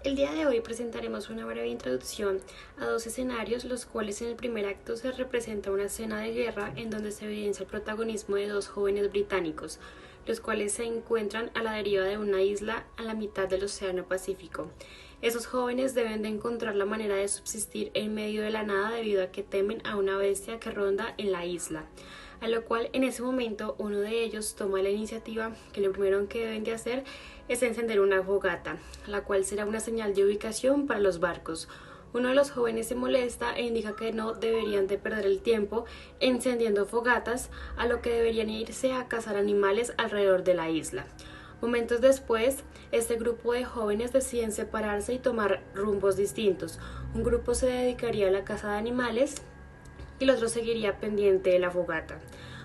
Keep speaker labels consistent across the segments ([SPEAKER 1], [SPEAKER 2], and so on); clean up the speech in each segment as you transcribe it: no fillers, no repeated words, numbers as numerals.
[SPEAKER 1] El día de hoy presentaremos una breve introducción a dos escenarios, los cuales en el primer acto se representa una escena de guerra en donde se evidencia el protagonismo de dos jóvenes británicos, los cuales se encuentran a la deriva de una isla a la mitad del Océano Pacífico. Esos jóvenes deben de encontrar la manera de subsistir en medio de la nada debido a que temen a una bestia que ronda en la isla, a lo cual en ese momento uno de ellos toma la iniciativa que lo primero que deben de hacer es encender una fogata, la cual será una señal de ubicación para los barcos. Uno de los jóvenes se molesta e indica que no deberían de perder el tiempo encendiendo fogatas, a lo que deberían irse a cazar animales alrededor de la isla. Momentos después, este grupo de jóvenes deciden separarse y tomar rumbos distintos. Un grupo se dedicaría a la caza de animales y el otro seguiría pendiente de la fogata.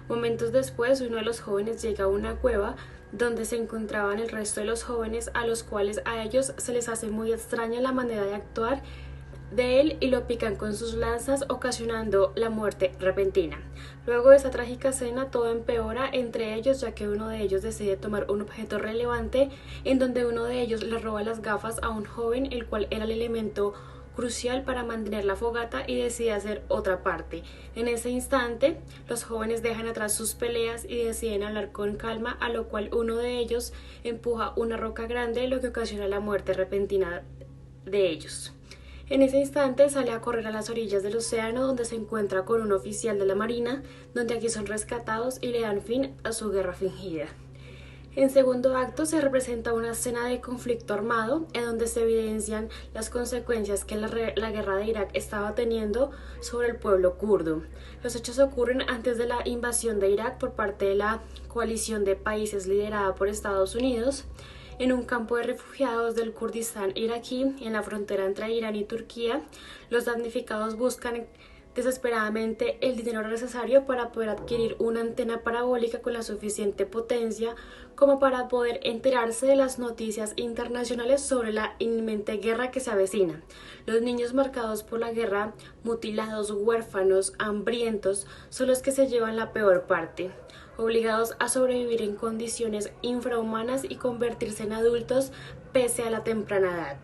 [SPEAKER 1] Momentos después, uno de los jóvenes llega a una cueva donde se encontraban el resto de los jóvenes, a los cuales a ellos se les hace muy extraña la manera de actuar de él y lo pican con sus lanzas, ocasionando la muerte repentina. Luego de esa trágica escena, todo empeora entre ellos, ya que uno de ellos decide tomar un objeto relevante, en donde uno de ellos le roba las gafas a un joven, el cual era el elemento crucial para mantener la fogata, y decide hacer otra parte. En ese instante, los jóvenes dejan atrás sus peleas y deciden hablar con calma, a lo cual uno de ellos empuja una roca grande, lo que ocasiona la muerte repentina de ellos. En ese instante sale a correr a las orillas del océano, donde se encuentra con un oficial de la marina, donde aquí son rescatados y le dan fin a su guerra fingida. En segundo acto se representa una escena de conflicto armado en donde se evidencian las consecuencias que la guerra de Irak estaba teniendo sobre el pueblo kurdo. Los hechos ocurren antes de la invasión de Irak por parte de la coalición de países liderada por Estados Unidos en un campo de refugiados del Kurdistán iraquí en la frontera entre Irán y Turquía. Los damnificados buscan desesperadamente el dinero necesario para poder adquirir una antena parabólica con la suficiente potencia como para poder enterarse de las noticias internacionales sobre la inminente guerra que se avecina. Los niños marcados por la guerra, mutilados, huérfanos, hambrientos, son los que se llevan la peor parte, obligados a sobrevivir en condiciones infrahumanas y convertirse en adultos pese a la temprana edad.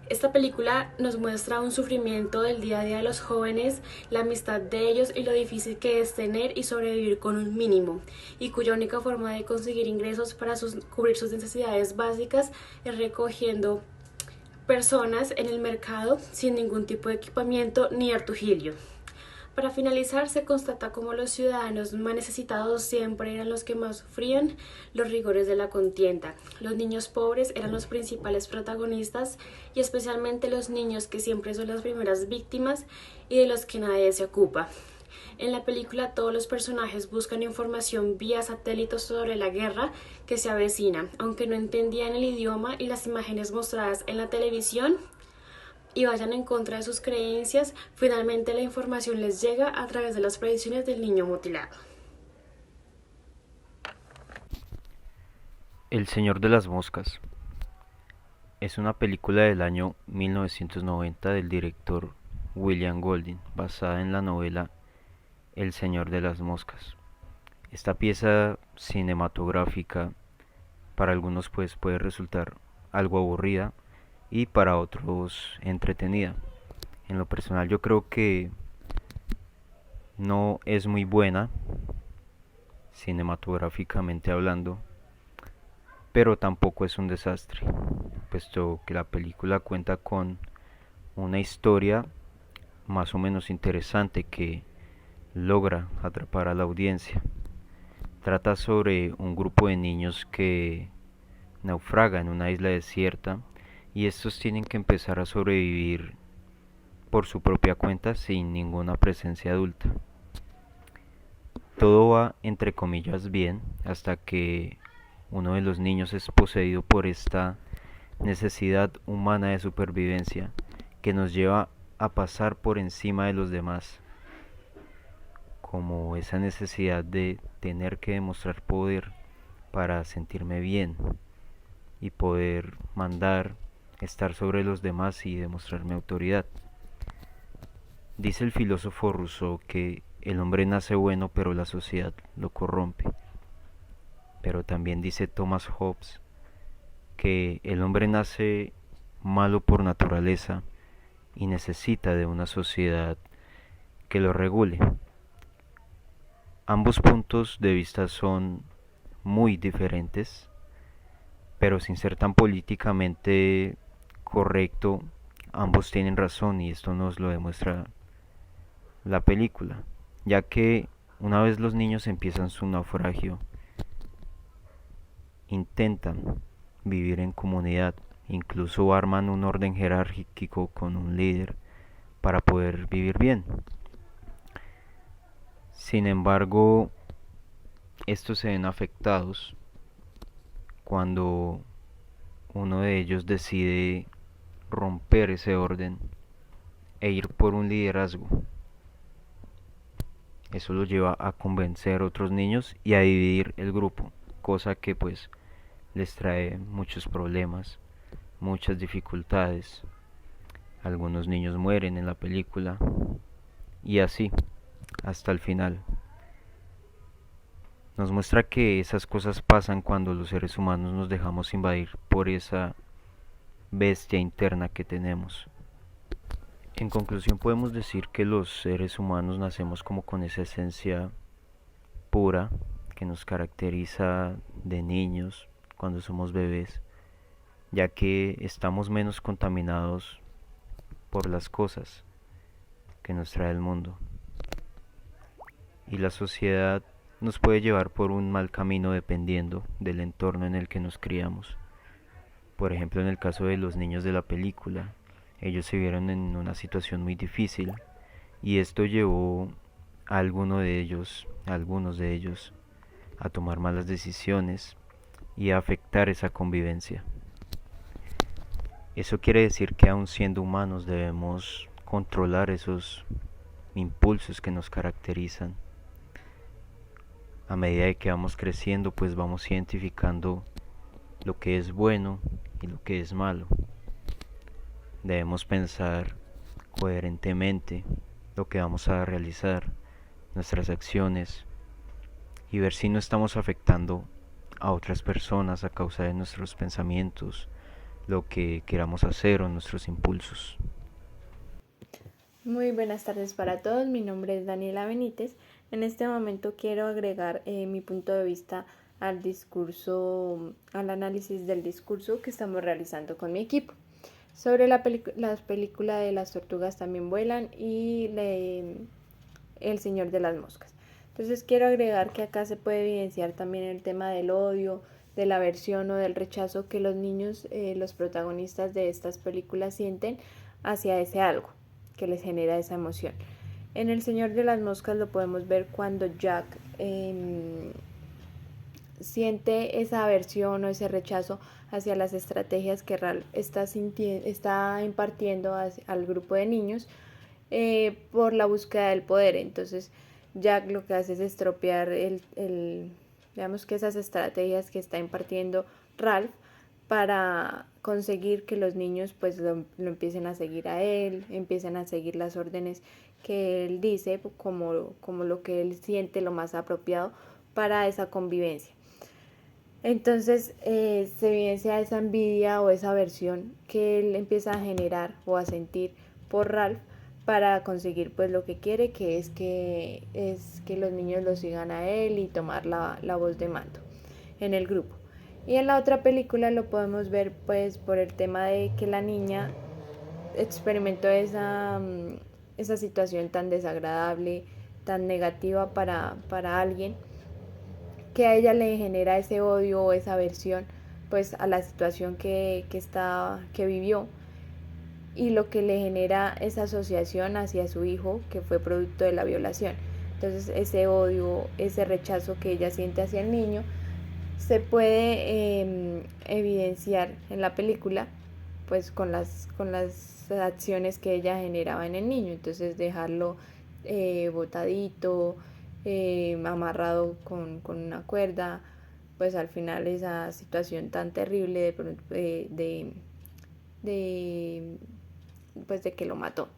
[SPEAKER 1] Esta película nos muestra un sufrimiento del día a día de los jóvenes, la amistad de ellos y lo difícil que es tener y sobrevivir con un mínimo, y cuya única forma de conseguir ingresos para cubrir sus necesidades básicas es recogiendo personas en el mercado sin ningún tipo de equipamiento ni artugilio. Para finalizar, se constata cómo los ciudadanos más necesitados siempre eran los que más sufrían los rigores de la contienda. Los niños pobres eran los principales protagonistas, y especialmente los niños, que siempre son las primeras víctimas y de los que nadie se ocupa. En la película todos los personajes buscan información vía satélite sobre la guerra que se avecina, aunque no entendían el idioma y las imágenes mostradas en la televisión y vayan en contra de sus creencias, finalmente la información les llega a través de las predicciones del niño mutilado.
[SPEAKER 2] El Señor de las Moscas es una película del año 1990 del director William Golding, basada en la novela El Señor de las Moscas. Esta pieza cinematográfica para algunos pues puede resultar algo aburrida y para otros entretenida. En lo personal yo creo que no es muy buena cinematográficamente hablando, pero tampoco es un desastre, puesto que la película cuenta con una historia más o menos interesante que logra atrapar a la audiencia. Trata sobre un grupo de niños que naufraga en una isla desierta y estos tienen que empezar a sobrevivir por su propia cuenta sin ninguna presencia adulta. Todo va entre comillas bien hasta que uno de los niños es poseído por esta necesidad humana de supervivencia que nos lleva a pasar por encima de los demás, como esa necesidad de tener que demostrar poder para sentirme bien y poder mandar, estar sobre los demás y demostrar mi autoridad. Dice el filósofo Rousseau que el hombre nace bueno pero la sociedad lo corrompe. Pero también dice Thomas Hobbes que el hombre nace malo por naturaleza y necesita de una sociedad que lo regule. Ambos puntos de vista son muy diferentes, pero sin ser tan políticamente correcto, ambos tienen razón y esto nos lo demuestra la película, ya que una vez los niños empiezan su naufragio, intentan vivir en comunidad, incluso arman un orden jerárquico con un líder para poder vivir bien. Sin embargo, estos se ven afectados cuando uno de ellos decide romper ese orden e ir por un liderazgo. Eso lo lleva a convencer a otros niños y a dividir el grupo, cosa que pues les trae muchos problemas, muchas dificultades. Algunos niños mueren en la película y así hasta el final. Nos muestra que esas cosas pasan cuando los seres humanos nos dejamos invadir por esa bestia interna que tenemos. En conclusión podemos decir que los seres humanos nacemos como con esa esencia pura que nos caracteriza de niños cuando somos bebés, ya que estamos menos contaminados por las cosas que nos trae el mundo. Y la sociedad nos puede llevar por un mal camino dependiendo del entorno en el que nos criamos. Por ejemplo, en el caso de los niños de la película, ellos se vieron en una situación muy difícil y esto llevó a algunos de ellos, a tomar malas decisiones y a afectar esa convivencia. Eso quiere decir que aun siendo humanos debemos controlar esos impulsos que nos caracterizan. A medida de que vamos creciendo, pues vamos identificando lo que es bueno y lo que es malo. Debemos pensar coherentemente lo que vamos a realizar, nuestras acciones, y ver si no estamos afectando a otras personas a causa de nuestros pensamientos, lo que queramos hacer o nuestros impulsos.
[SPEAKER 3] Muy buenas tardes para todos, mi nombre es Daniela Benítez. En este momento quiero agregar mi punto de vista al discurso, al análisis del discurso que estamos realizando con mi equipo sobre la película de Las tortugas también vuelan y El Señor de las Moscas. Entonces quiero agregar que acá se puede evidenciar también el tema del odio, de la aversión o del rechazo que los niños, los protagonistas de estas películas sienten hacia ese algo que les genera esa emoción. En El Señor de las Moscas lo podemos ver cuando Jack siente esa aversión o ese rechazo hacia las estrategias que Ralph está impartiendo al grupo de niños por la búsqueda del poder. Entonces Jack lo que hace es estropear digamos que esas estrategias que está impartiendo Ralph para conseguir que los niños pues lo empiecen a seguir a él, empiecen a seguir las órdenes que él dice como lo que él siente lo más apropiado para esa convivencia. Entonces se evidencia esa envidia o esa aversión que él empieza a generar o a sentir por Ralph para conseguir pues lo que quiere, que es que los niños lo sigan a él y tomar la voz de mando en el grupo. Y en la otra película lo podemos ver pues por el tema de que la niña experimentó esa situación tan desagradable, tan negativa para alguien, que a ella le genera ese odio o esa aversión pues a la situación que vivió, y lo que le genera esa asociación hacia su hijo que fue producto de la violación. Entonces ese odio, ese rechazo que ella siente hacia el niño se puede evidenciar en la película pues con las acciones que ella generaba en el niño. Entonces dejarlo botadito, amarrado con una cuerda, pues al final esa situación tan terrible pues de que lo mató.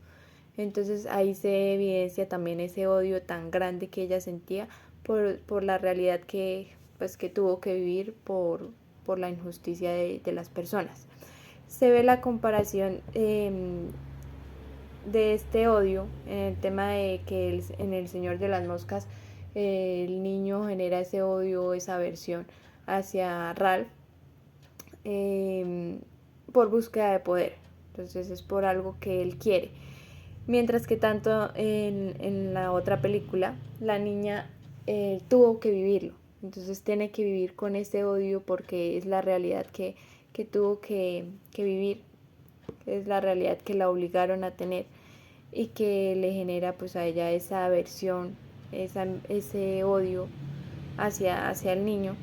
[SPEAKER 3] Entonces ahí se evidencia también ese odio tan grande que ella sentía por la realidad que tuvo que vivir por la injusticia de las personas. se ve la comparación de este odio en el tema de que en El Señor de las Moscas el niño genera ese odio, esa aversión hacia Ralph por búsqueda de poder. Entonces es por algo que él quiere. Mientras que tanto en la otra película, la niña tuvo que vivirlo. Entonces tiene que vivir con ese odio porque es la realidad que tuvo que vivir, es la realidad que la obligaron a tener y que le genera pues a ella esa aversión, ese odio hacia el niño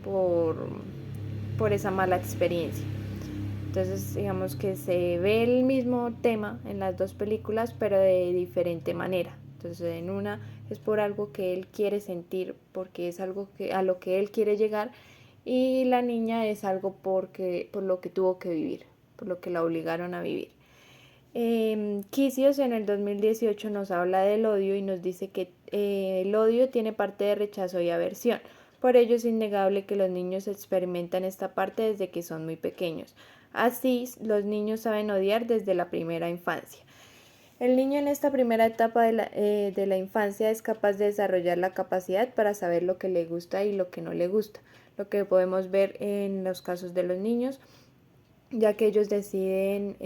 [SPEAKER 3] por esa mala experiencia. Entonces digamos que se ve el mismo tema en las dos películas, pero de diferente manera. Entonces en una es por algo que él quiere sentir, porque es algo a lo que él quiere llegar, y la niña es algo por lo que tuvo que vivir, por lo que la obligaron a vivir. Quisios en el 2018 nos habla del odio y nos dice que el odio tiene parte de rechazo y aversión. Por ello es innegable que los niños experimentan esta parte desde que son muy pequeños. Así, los niños saben odiar desde la primera infancia. El niño en esta primera etapa de la infancia es capaz de desarrollar la capacidad para saber lo que le gusta y lo que no le gusta, lo que podemos ver en los casos de los niños, ya que ellos deciden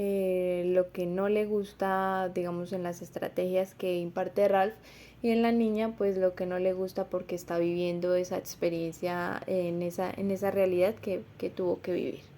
[SPEAKER 3] lo que no le gusta, digamos, en las estrategias que imparte Ralph, y en la niña pues lo que no le gusta porque está viviendo esa experiencia en esa realidad que tuvo que vivir.